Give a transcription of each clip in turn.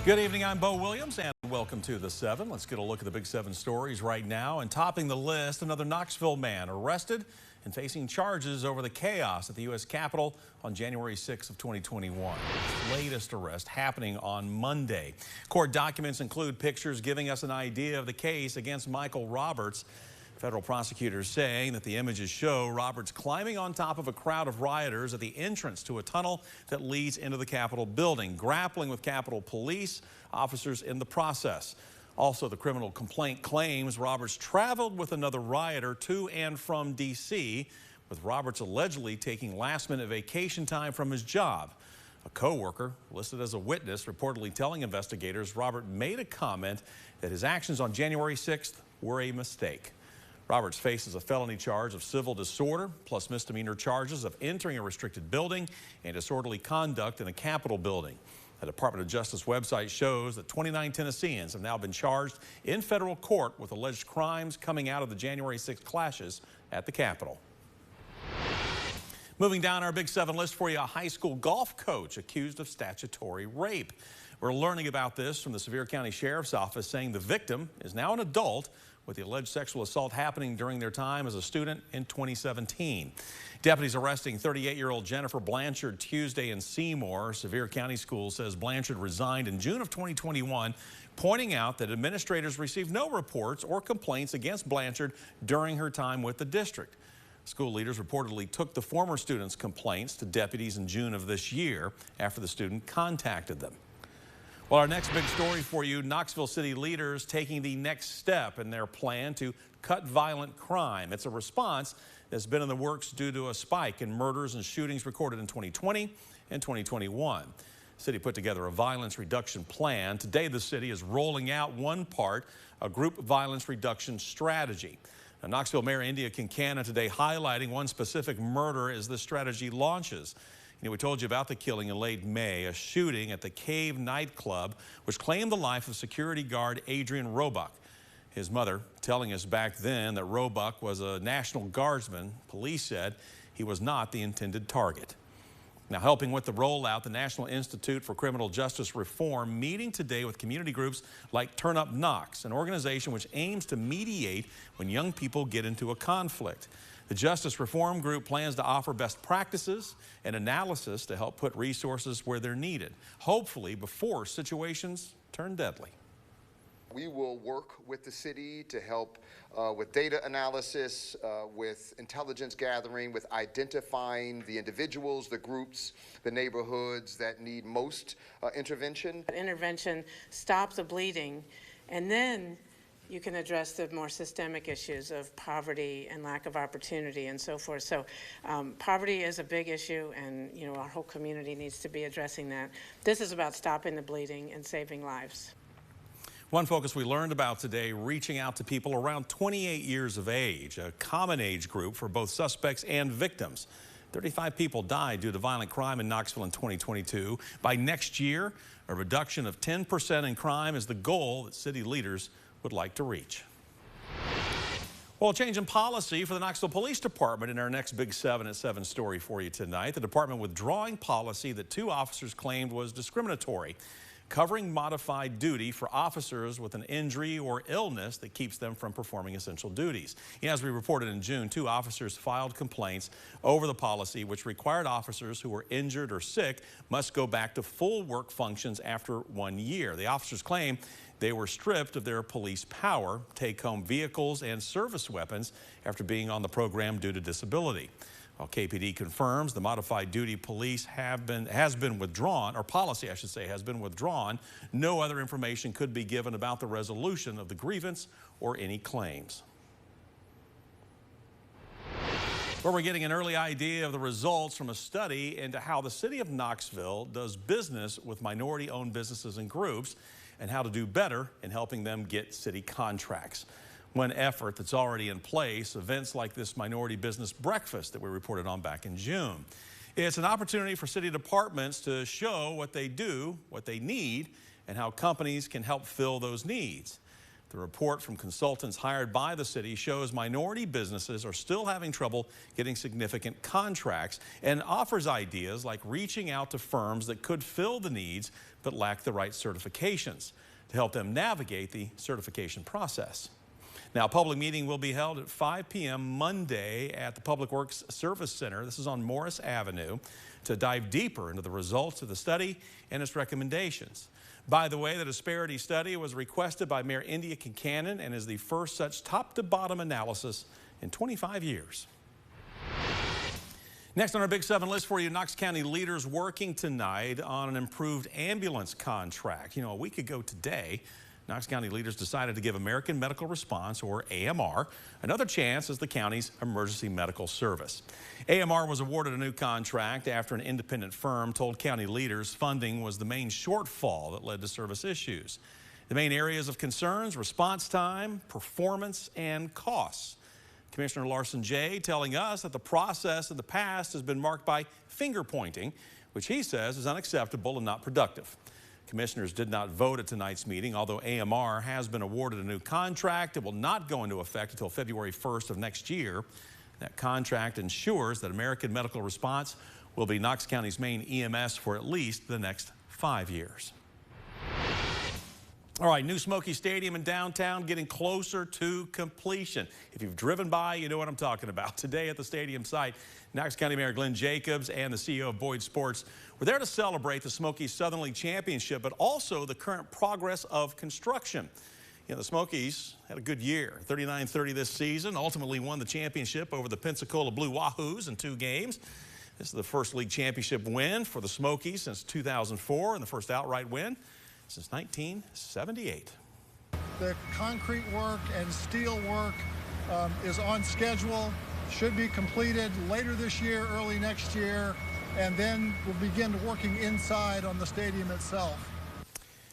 Good evening, I'm Bo Williams, and welcome to The 7. Let's get a look at the Big 7 stories right now. And topping the list, another Knoxville man arrested and facing charges over the chaos at the U.S. Capitol on January 6th of 2021. His latest arrest happening on Monday. Court documents include pictures giving us an idea of the case against Michael Roberts. Federal prosecutors saying that the images show Roberts climbing on top of a crowd of rioters at the entrance to a tunnel that leads into the Capitol building, grappling with Capitol Police officers in the process. Also, the criminal complaint claims Roberts traveled with another rioter to and from D.C., with Roberts allegedly taking last-minute vacation time from his job. A co-worker listed as a witness reportedly telling investigators Robert made a comment that his actions on January 6th were a mistake. Roberts faces a felony charge of civil disorder, plus misdemeanor charges of entering a restricted building and disorderly conduct in a Capitol building. The Department of Justice website shows that 29 Tennesseans have now been charged in federal court with alleged crimes coming out of the January 6th clashes at the Capitol. Moving down our Big 7 list for you, a high school golf coach accused of statutory rape. We're learning about this from the Sevier County Sheriff's Office, saying the victim is now an adult, with the alleged sexual assault happening during their time as a student in 2017. Deputies arresting 38-year-old Jennifer Blanchard Tuesday in Seymour. Sevier County Schools says Blanchard resigned in June of 2021, pointing out that administrators received no reports or complaints against Blanchard during her time with the district. School leaders reportedly took the former student's complaints to deputies in June of this year after the student contacted them. Well, our next big story for you, Knoxville city leaders taking the next step in their plan to cut violent crime. It's a response that's been in the works due to a spike in murders and shootings recorded in 2020 and 2021. The city put together a violence reduction plan. Today, the city is rolling out one part, a group violence reduction strategy. Now, Knoxville Mayor India Kincannon today highlighting one specific murder as this strategy launches. We told you about the killing in late May, a shooting at the Cave nightclub, which claimed the life of security guard Adrian Roebuck. His mother telling us back then that Roebuck was a National Guardsman. Police said he was not the intended target. Now, helping with the rollout, the National Institute for Criminal Justice Reform meeting today with community groups like Turn Up Knox, an organization which aims to mediate when young people get into a conflict. The Justice Reform Group plans to offer best practices and analysis to help put resources where they're needed, hopefully before situations turn deadly. We will work with the city to help with data analysis, with intelligence gathering, with identifying the individuals, the groups, the neighborhoods that need most intervention. Intervention stops the bleeding, and then you can address the more systemic issues of poverty and lack of opportunity and so forth. So poverty is a big issue, and our whole community needs to be addressing that. This is about stopping the bleeding and saving lives. One focus we learned about today, reaching out to people around 28 years of age, a common age group for both suspects and victims. 35 people died due to violent crime in Knoxville in 2022. By next year, a reduction of 10% in crime is the goal that city leaders would like to reach. Well, a change in policy for the Knoxville Police Department in our next Big 7 at 7 story for you tonight. The department withdrawing policy that 2 officers claimed was discriminatory, covering modified duty for officers with an injury or illness that keeps them from performing essential duties. As we reported in June, 2 officers filed complaints over the policy, which required officers who were injured or sick must go back to full work functions after 1 year. The officers claim they were stripped of their police power, take-home vehicles, and service weapons after being on the program due to disability. While KPD confirms the modified duty police has been withdrawn, or policy I should say has been withdrawn, no other information could be given about the resolution of the grievance or any claims. Well, we're getting an early idea of the results from a study into how the city of Knoxville does business with minority-owned businesses and groups, and how to do better in helping them get city contracts. One effort that's already in place, events like this minority business breakfast that we reported on back in June. It's an opportunity for city departments to show what they do, what they need, and how companies can help fill those needs. The report from consultants hired by the city shows minority businesses are still having trouble getting significant contracts and offers ideas like reaching out to firms that could fill the needs but lack the right certifications to help them navigate the certification process. Now, a public meeting will be held at 5 p.m. Monday at the Public Works Service Center. This is on Morris Avenue to dive deeper into the results of the study and its recommendations. By the way, the Disparity study was requested by Mayor India Kincannon and is the first such top-to-bottom analysis in 25 years. Next on our Big 7 list for you, Knox County leaders working tonight on an improved ambulance contract. You know, a week ago today, Knox County leaders decided to give American Medical Response, or AMR, another chance as the county's emergency medical service. AMR was awarded a new contract after an independent firm told county leaders funding was the main shortfall that led to service issues. The main areas of concerns: response time, performance, and costs. Commissioner Larson J. telling us that the process in the past has been marked by finger pointing, which he says is unacceptable and not productive. Commissioners did not vote at tonight's meeting. Although AMR has been awarded a new contract, it will not go into effect until February 1st of next year. That contract ensures that American Medical Response will be Knox County's main EMS for at least the next 5 years. All right, new Smoky Stadium in downtown getting closer to completion. If you've driven by, you know what I'm talking about. Today at the stadium site, Knox County Mayor Glenn Jacobs and the CEO of Boyd Sports were there to celebrate the Smokies Southern League Championship, but also the current progress of construction. You know, the Smokies had a good year, 39-30 this season, ultimately won the championship over the Pensacola Blue Wahoos in 2 games. This is the first league championship win for the Smokies since 2004 and the first outright win since 1978. The concrete work and steel work is on schedule, should be completed later this year, early next year, and then we'll begin working inside on the stadium itself.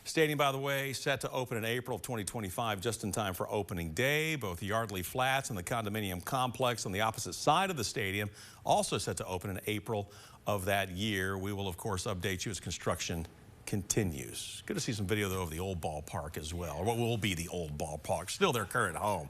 Stadium, by the way, set to open in April of 2025, just in time for opening day. Both Yardley Flats and the condominium complex on the opposite side of the stadium also set to open in April of that year. We will, of course, update you as construction continues. Good to see some video, though, of the old ballpark as well, or what will be the old ballpark, still their current home.